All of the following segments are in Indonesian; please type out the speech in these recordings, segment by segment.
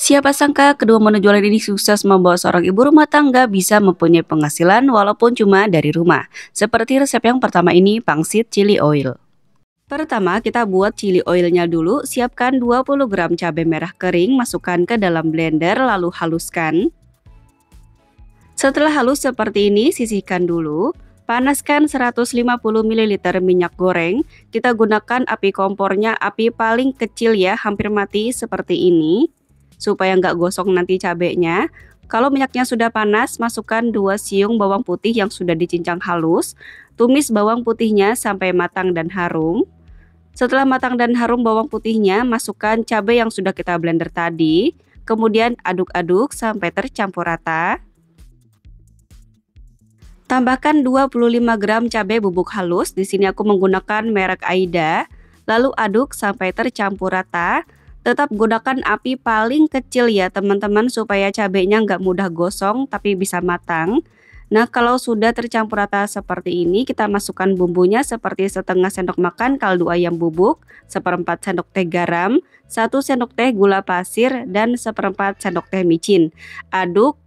Siapa sangka kedua menu jualan ini sukses membawa seorang ibu rumah tangga bisa mempunyai penghasilan walaupun cuma dari rumah. Seperti resep yang pertama ini, pangsit chili oil. Pertama, kita buat chili oilnya dulu. Siapkan 20 gram cabai merah kering, masukkan ke dalam blender lalu haluskan. Setelah halus seperti ini, sisihkan dulu. Panaskan 150 ml minyak goreng. Kita gunakan api kompornya api paling kecil ya, hampir mati seperti ini, supaya nggak gosong nanti cabenya. Kalau minyaknya sudah panas, masukkan 2 siung bawang putih yang sudah dicincang halus. Tumis bawang putihnya sampai matang dan harum. Setelah matang dan harum bawang putihnya, masukkan cabai yang sudah kita blender tadi. Kemudian aduk-aduk sampai tercampur rata. Tambahkan 25 gram cabai bubuk halus. Di sini aku menggunakan merek Aida. Lalu aduk sampai tercampur rata. Tetap gunakan api paling kecil ya teman-teman, supaya cabenya nggak mudah gosong tapi bisa matang. Nah, kalau sudah tercampur rata seperti ini, kita masukkan bumbunya seperti setengah sendok makan kaldu ayam bubuk, seperempat sendok teh garam, 1 sendok teh gula pasir, dan seperempat sendok teh micin.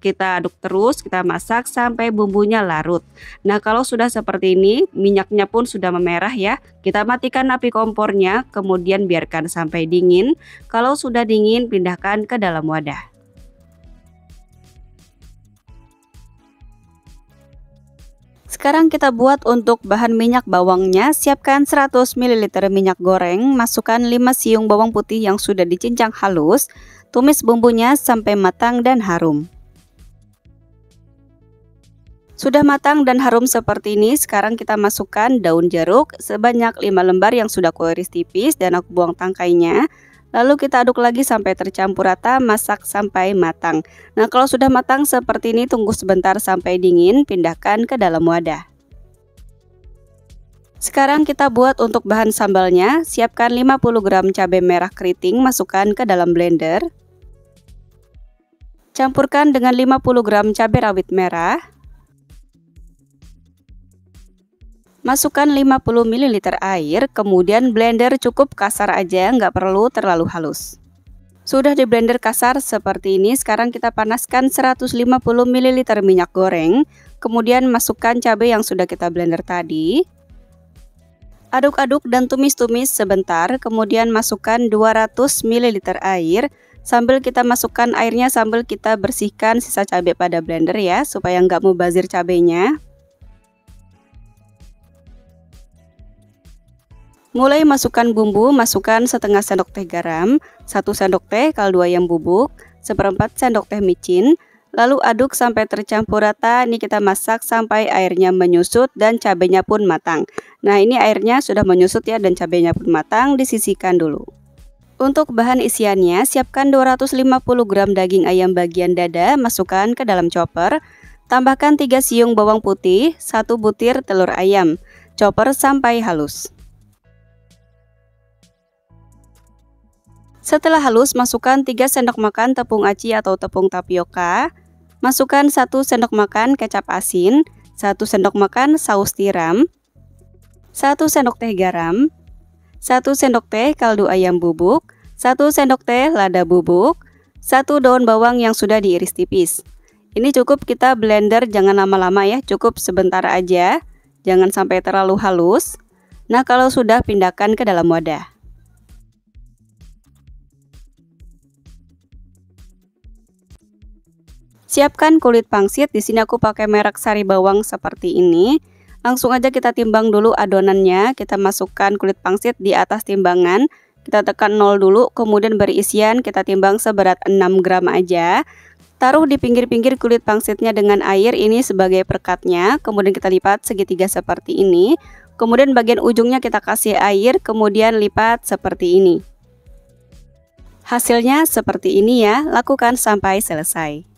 Kita aduk terus, kita masak sampai bumbunya larut. Nah, kalau sudah seperti ini, minyaknya pun sudah memerah ya. Kita matikan api kompornya, kemudian biarkan sampai dingin. Kalau sudah dingin, pindahkan ke dalam wadah. Sekarang kita buat untuk bahan minyak bawangnya. Siapkan 100 ml minyak goreng, masukkan 5 siung bawang putih yang sudah dicincang halus. Tumis bumbunya sampai matang dan harum. Sudah matang dan harum seperti ini, sekarang kita masukkan daun jeruk sebanyak 5 lembar yang sudah kuiris tipis dan aku buang tangkainya. Lalu kita aduk lagi sampai tercampur rata, masak sampai matang. Nah, kalau sudah matang seperti ini, tunggu sebentar sampai dingin, pindahkan ke dalam wadah. Sekarang kita buat untuk bahan sambalnya. Siapkan 50 gram cabai merah keriting, masukkan ke dalam blender. Campurkan dengan 50 gram cabai rawit merah. Masukkan 50 ml air, kemudian blender cukup kasar aja, nggak perlu terlalu halus. Sudah di blender kasar seperti ini, sekarang kita panaskan 150 ml minyak goreng, kemudian masukkan cabai yang sudah kita blender tadi. Aduk-aduk dan tumis-tumis sebentar, kemudian masukkan 200 ml air, sambil kita masukkan airnya sambil kita bersihkan sisa cabai pada blender ya, supaya nggak mubazir cabainya. Mulai masukkan bumbu, masukkan setengah sendok teh garam, 1 sendok teh kaldu ayam bubuk, seperempat sendok teh micin, lalu aduk sampai tercampur rata. Ini kita masak sampai airnya menyusut dan cabenya pun matang. Nah, ini airnya sudah menyusut ya dan cabenya pun matang, disisihkan dulu. Untuk bahan isiannya, siapkan 250 gram daging ayam bagian dada, masukkan ke dalam chopper. Tambahkan 3 siung bawang putih, 1 butir telur ayam, chopper sampai halus. Setelah halus, masukkan 3 sendok makan tepung aci atau tepung tapioka. Masukkan 1 sendok makan kecap asin, 1 sendok makan saus tiram, 1 sendok teh garam, 1 sendok teh kaldu ayam bubuk, 1 sendok teh lada bubuk, 1 daun bawang yang sudah diiris tipis. Ini cukup kita blender, jangan lama-lama ya, cukup sebentar aja, jangan sampai terlalu halus. Nah, kalau sudah, pindahkan ke dalam wadah. Siapkan kulit pangsit. Di sini aku pakai merek Sari Bawang seperti ini. Langsung aja kita timbang dulu adonannya. Kita masukkan kulit pangsit di atas timbangan. Kita tekan 0 dulu, kemudian beri isian kita timbang seberat 6 gram aja. Taruh di pinggir-pinggir kulit pangsitnya dengan air ini sebagai perkatnya. Kemudian kita lipat segitiga seperti ini. Kemudian bagian ujungnya kita kasih air, kemudian lipat seperti ini. Hasilnya seperti ini ya, lakukan sampai selesai.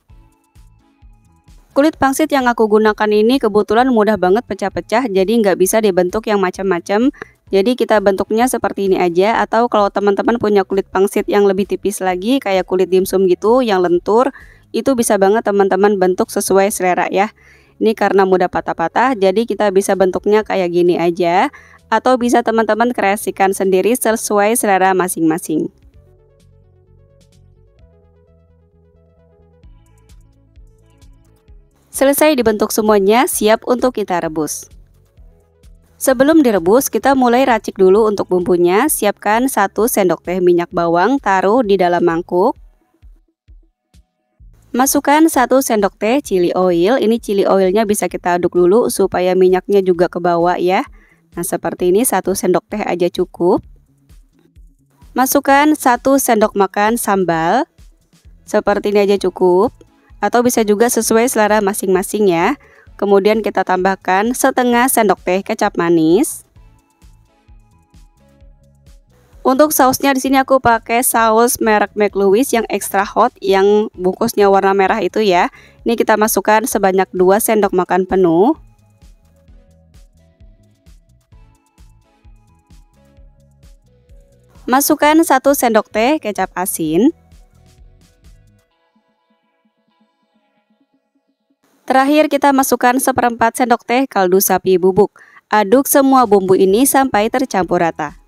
Kulit pangsit yang aku gunakan ini kebetulan mudah banget pecah-pecah, jadi nggak bisa dibentuk yang macam-macam. Jadi kita bentuknya seperti ini aja, atau kalau teman-teman punya kulit pangsit yang lebih tipis lagi kayak kulit dimsum gitu yang lentur, itu bisa banget teman-teman bentuk sesuai selera ya. Ini karena mudah patah-patah, jadi kita bisa bentuknya kayak gini aja, atau bisa teman-teman kreasikan sendiri sesuai selera masing-masing. Selesai dibentuk semuanya, siap untuk kita rebus. Sebelum direbus, kita mulai racik dulu untuk bumbunya. Siapkan 1 sendok teh minyak bawang, taruh di dalam mangkuk. Masukkan 1 sendok teh chili oil. Ini chili oilnya bisa kita aduk dulu supaya minyaknya juga ke bawah ya. Nah seperti ini, 1 sendok teh aja cukup. Masukkan 1 sendok makan sambal. Seperti ini aja cukup. Atau bisa juga sesuai selera masing-masing ya. Kemudian kita tambahkan setengah sendok teh kecap manis. Untuk sausnya di sini aku pakai saus merek McLouis yang extra hot, yang bungkusnya warna merah itu ya. Ini kita masukkan sebanyak 2 sendok makan penuh. Masukkan 1 sendok teh kecap asin. Terakhir kita masukkan 1/4 sendok teh kaldu sapi bubuk. Aduk semua bumbu ini sampai tercampur rata.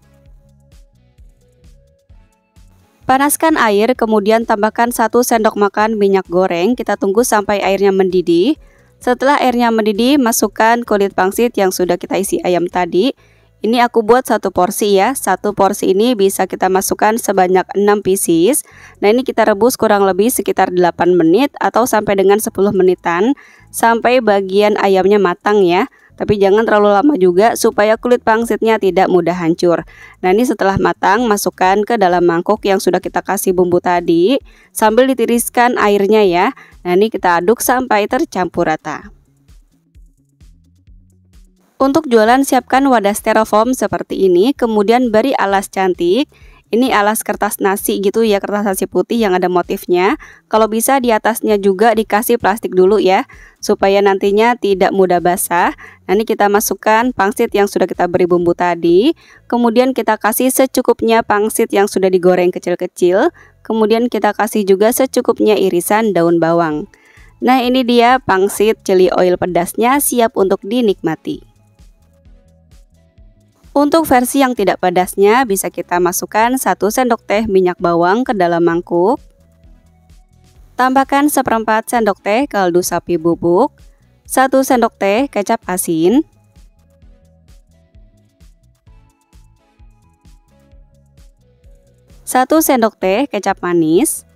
Panaskan air, kemudian tambahkan 1 sendok makan minyak goreng. Kita tunggu sampai airnya mendidih. Setelah airnya mendidih, masukkan kulit pangsit yang sudah kita isi ayam tadi. Ini aku buat 1 porsi ya. 1 porsi ini bisa kita masukkan sebanyak 6 pieces. Nah ini kita rebus kurang lebih sekitar 8 menit atau sampai dengan 10 menitan. Sampai bagian ayamnya matang ya. Tapi jangan terlalu lama juga supaya kulit pangsitnya tidak mudah hancur. Nah ini setelah matang, masukkan ke dalam mangkuk yang sudah kita kasih bumbu tadi. Sambil ditiriskan airnya ya. Nah ini kita aduk sampai tercampur rata. Untuk jualan, siapkan wadah styrofoam seperti ini, kemudian beri alas cantik. Ini alas kertas nasi gitu ya, kertas nasi putih yang ada motifnya. Kalau bisa di atasnya juga dikasih plastik dulu ya, supaya nantinya tidak mudah basah. Nah ini kita masukkan pangsit yang sudah kita beri bumbu tadi. Kemudian kita kasih secukupnya pangsit yang sudah digoreng kecil-kecil. Kemudian kita kasih juga secukupnya irisan daun bawang. Nah ini dia pangsit chili oil pedasnya, siap untuk dinikmati. Untuk versi yang tidak pedasnya, bisa kita masukkan 1 sendok teh minyak bawang ke dalam mangkuk. Tambahkan 1/4 sendok teh kaldu sapi bubuk, 1 sendok teh kecap asin, 1 sendok teh kecap manis.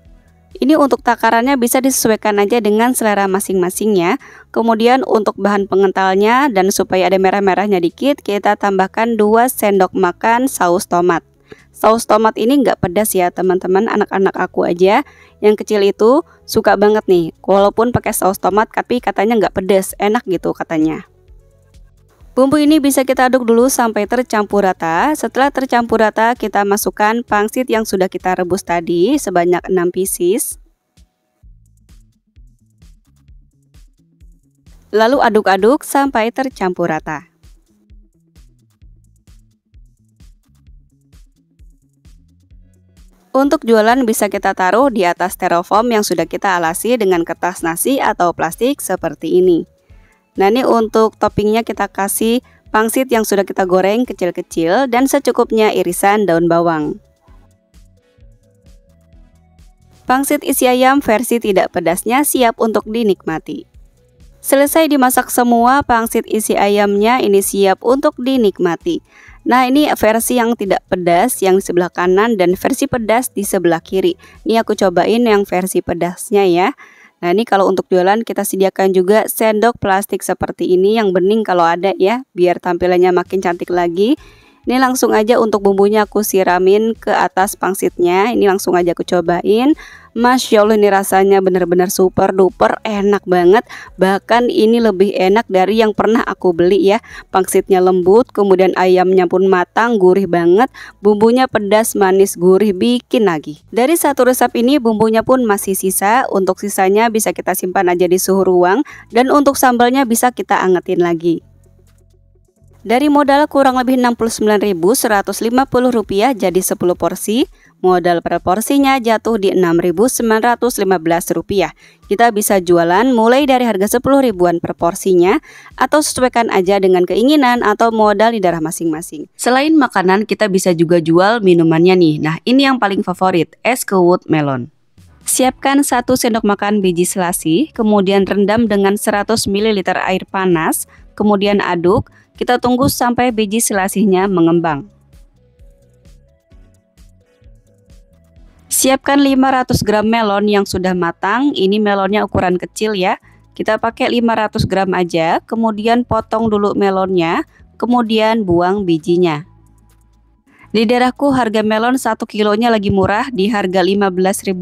Ini untuk takarannya bisa disesuaikan aja dengan selera masing-masing ya. Kemudian untuk bahan pengentalnya dan supaya ada merah-merahnya dikit, kita tambahkan 2 sendok makan saus tomat. Saus tomat ini nggak pedas ya teman-teman, anak-anak aku aja yang kecil itu suka banget nih. Walaupun pakai saus tomat tapi katanya nggak pedas, enak gitu katanya. Bumbu ini bisa kita aduk dulu sampai tercampur rata. Setelah tercampur rata, kita masukkan pangsit yang sudah kita rebus tadi sebanyak 6 pieces. Lalu aduk-aduk sampai tercampur rata. Untuk jualan bisa kita taruh di atas styrofoam yang sudah kita alasi dengan kertas nasi atau plastik seperti ini. Nah ini untuk toppingnya kita kasih pangsit yang sudah kita goreng kecil-kecil dan secukupnya irisan daun bawang. Pangsit isi ayam versi tidak pedasnya siap untuk dinikmati. Selesai dimasak semua, pangsit isi ayamnya ini siap untuk dinikmati. Nah ini versi yang tidak pedas yang di sebelah kanan dan versi pedas di sebelah kiri. Ini aku cobain yang versi pedasnya ya. Nah ini kalau untuk jualan kita sediakan juga sendok plastik seperti ini yang bening kalau ada ya, biar tampilannya makin cantik lagi. Ini langsung aja untuk bumbunya aku siramin ke atas pangsitnya. Ini langsung aja aku cobain. Masya Allah, ini rasanya benar-benar super duper enak banget. Bahkan ini lebih enak dari yang pernah aku beli ya. Pangsitnya lembut, kemudian ayamnya pun matang, gurih banget. Bumbunya pedas, manis, gurih, bikin lagi. Dari satu resep ini bumbunya pun masih sisa. Untuk sisanya bisa kita simpan aja di suhu ruang. Dan untuk sambalnya bisa kita angetin lagi. Dari modal kurang lebih Rp69.150 jadi 10 porsi, modal per porsinya jatuh di Rp6.915. Kita bisa jualan mulai dari harga 10 ribuan per porsinya, atau sesuaikan aja dengan keinginan atau modal di daerah masing-masing. Selain makanan, kita bisa juga jual minumannya nih. Nah ini yang paling favorit, es kewut melon. Siapkan 1 sendok makan biji selasi, kemudian rendam dengan 100 ml air panas, kemudian aduk, kita tunggu sampai biji selasinya mengembang. Siapkan 500 gram melon yang sudah matang, ini melonnya ukuran kecil ya. Kita pakai 500 gram aja, kemudian potong dulu melonnya, kemudian buang bijinya. Di daerahku harga melon 1 kilonya lagi murah di harga Rp15.000.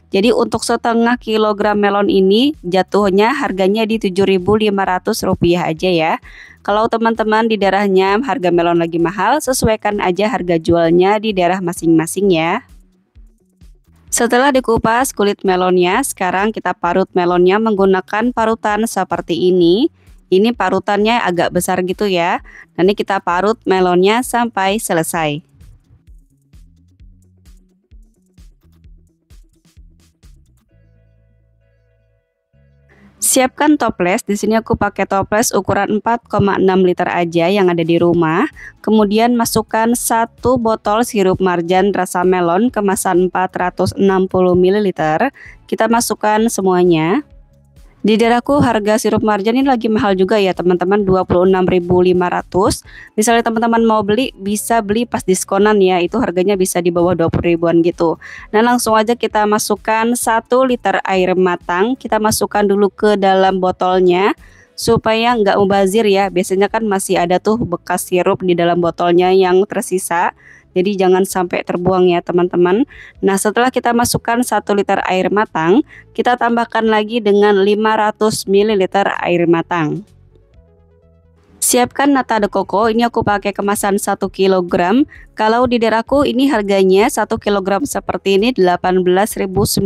Jadi untuk setengah kilogram melon ini jatuhnya harganya di Rp7.500 aja ya. Kalau teman-teman di daerahnya harga melon lagi mahal, sesuaikan aja harga jualnya di daerah masing-masing ya. Setelah dikupas kulit melonnya, sekarang kita parut melonnya menggunakan parutan seperti ini. Ini parutannya agak besar gitu ya. Nanti kita parut melonnya sampai selesai. Siapkan toples. Di sini aku pakai toples ukuran 4,6 liter aja yang ada di rumah. Kemudian masukkan 1 botol sirup marjan rasa melon kemasan 460 ml. Kita masukkan semuanya. Di daerahku harga sirup marjan ini lagi mahal juga ya teman-teman, Rp26.500. Misalnya teman-teman mau beli, bisa beli pas diskonan ya, itu harganya bisa di bawah 20 ribuan gitu. Nah langsung aja kita masukkan 1 liter air matang, kita masukkan dulu ke dalam botolnya supaya nggak mubazir ya. Biasanya kan masih ada tuh bekas sirup di dalam botolnya yang tersisa. Jadi jangan sampai terbuang ya teman-teman. Nah setelah kita masukkan 1 liter air matang, kita tambahkan lagi dengan 500 ml air matang. Siapkan nata de coco, ini aku pakai kemasan 1 kg. Kalau di daerahku ini harganya 1 kg seperti ini Rp18.900.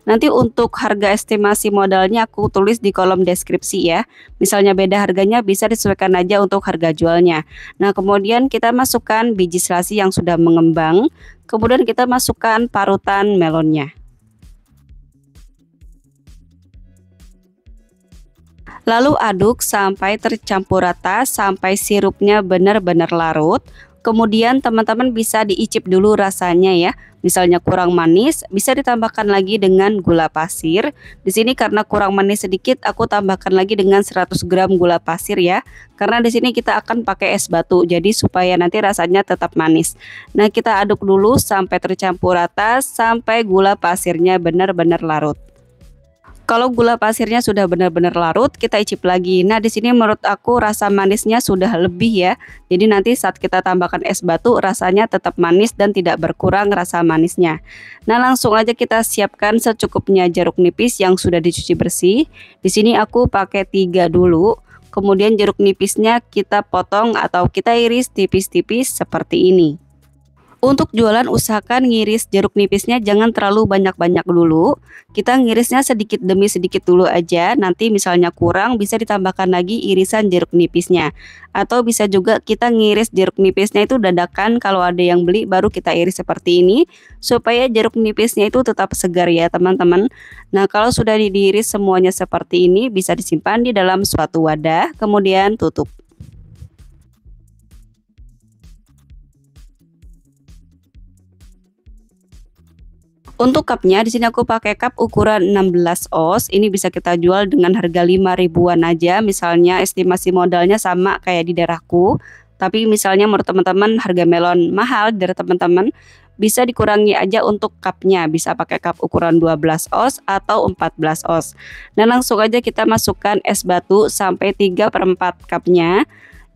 Nanti untuk harga estimasi modalnya aku tulis di kolom deskripsi ya. Misalnya beda harganya bisa disesuaikan aja untuk harga jualnya. Nah kemudian kita masukkan biji selasi yang sudah mengembang. Kemudian kita masukkan parutan melonnya. Lalu aduk sampai tercampur rata, sampai sirupnya benar-benar larut. Kemudian teman-teman bisa diicip dulu rasanya ya. Misalnya kurang manis, bisa ditambahkan lagi dengan gula pasir. Di sini karena kurang manis sedikit, aku tambahkan lagi dengan 100 gram gula pasir ya. Karena di sini kita akan pakai es batu, jadi supaya nanti rasanya tetap manis. Nah, kita aduk dulu sampai tercampur rata, sampai gula pasirnya benar-benar larut. Kalau gula pasirnya sudah benar-benar larut, kita icip lagi. Nah, di sini menurut aku rasa manisnya sudah lebih ya. Jadi nanti saat kita tambahkan es batu, rasanya tetap manis dan tidak berkurang rasa manisnya. Nah, langsung aja kita siapkan secukupnya jeruk nipis yang sudah dicuci bersih. Di sini aku pakai 3 dulu. Kemudian jeruk nipisnya kita potong atau kita iris tipis-tipis seperti ini. Untuk jualan usahakan ngiris jeruk nipisnya jangan terlalu banyak-banyak dulu. Kita ngirisnya sedikit demi sedikit dulu aja. Nanti misalnya kurang bisa ditambahkan lagi irisan jeruk nipisnya. Atau bisa juga kita ngiris jeruk nipisnya itu dadakan, kalau ada yang beli baru kita iris seperti ini. Supaya jeruk nipisnya itu tetap segar ya teman-teman. Nah kalau sudah diiris semuanya seperti ini bisa disimpan di dalam suatu wadah. Kemudian tutup. Untuk cupnya di sini aku pakai cup ukuran 16 oz. Ini bisa kita jual dengan harga 5 ribuan aja. Misalnya estimasi modalnya sama kayak di daerahku. Tapi misalnya menurut teman-teman harga melon mahal dari teman-teman, bisa dikurangi aja untuk cupnya. Bisa pakai cup ukuran 12 oz atau 14 oz. Nah langsung aja kita masukkan es batu sampai 3/4 cupnya.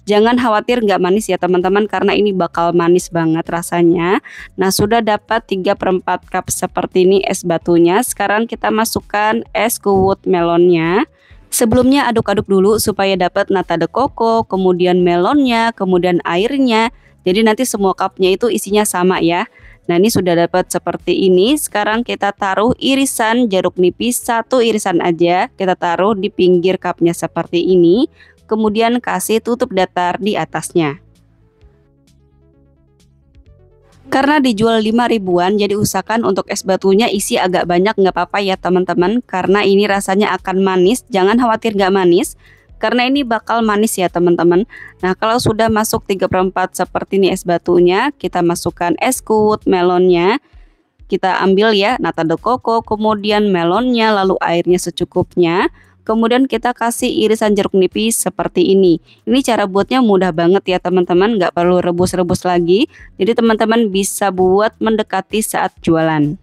Jangan khawatir nggak manis ya teman-teman, karena ini bakal manis banget rasanya. Nah sudah dapat 3/4 cup seperti ini es batunya. Sekarang kita masukkan es kuwut melonnya. Sebelumnya aduk-aduk dulu supaya dapat nata de coco, kemudian melonnya, kemudian airnya. Jadi nanti semua cupnya itu isinya sama ya. Nah ini sudah dapat seperti ini. Sekarang kita taruh irisan jeruk nipis, 1 irisan aja. Kita taruh di pinggir cupnya seperti ini. Kemudian kasih tutup datar di atasnya. Karena dijual 5 ribuan, jadi usahakan untuk es batunya isi agak banyak, nggak apa-apa ya teman-teman. Karena ini rasanya akan manis, jangan khawatir nggak manis. Karena ini bakal manis ya teman-teman. Nah kalau sudah masuk 3/4 seperti ini es batunya, kita masukkan es kuwut melonnya. kita ambil ya nata de coco, kemudian melonnya, lalu airnya secukupnya. Kemudian kita kasih irisan jeruk nipis seperti ini. Ini cara buatnya mudah banget ya teman-teman, nggak perlu rebus-rebus lagi. Jadi teman-teman bisa buat mendekati saat jualan.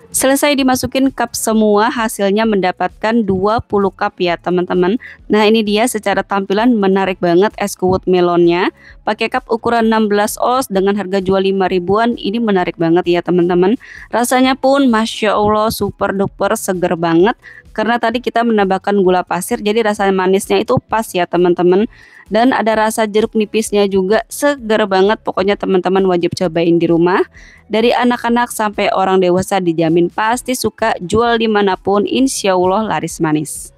Selesai dimasukin cup semua, hasilnya mendapatkan 20 cup ya teman-teman. Nah ini dia secara tampilan menarik banget es kuwut melonnya. Pakai cup ukuran 16 oz dengan harga jual 5 ribuan. Ini menarik banget ya teman-teman. Rasanya pun Masya Allah super duper seger banget. Karena tadi kita menambahkan gula pasir, jadi rasa manisnya itu pas ya teman-teman. Dan ada rasa jeruk nipisnya juga seger banget. Pokoknya teman-teman wajib cobain di rumah. Dari anak-anak sampai orang dewasa dijamin pasti suka, jual dimanapun insya Allah laris manis.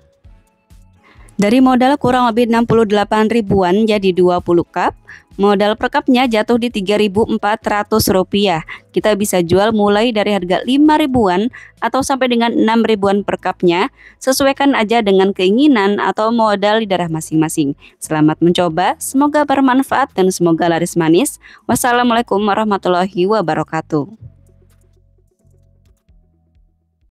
Dari modal kurang lebih 68 ribuan jadi 20 cup. Modal per cupnya jatuh di 3.400 rupiah. Kita bisa jual mulai dari harga 5 ribuan atau sampai dengan 6 ribuan per cupnya. Sesuaikan aja dengan keinginan atau modal di daerah masing-masing. Selamat mencoba, semoga bermanfaat dan semoga laris manis. Wassalamualaikum warahmatullahi wabarakatuh.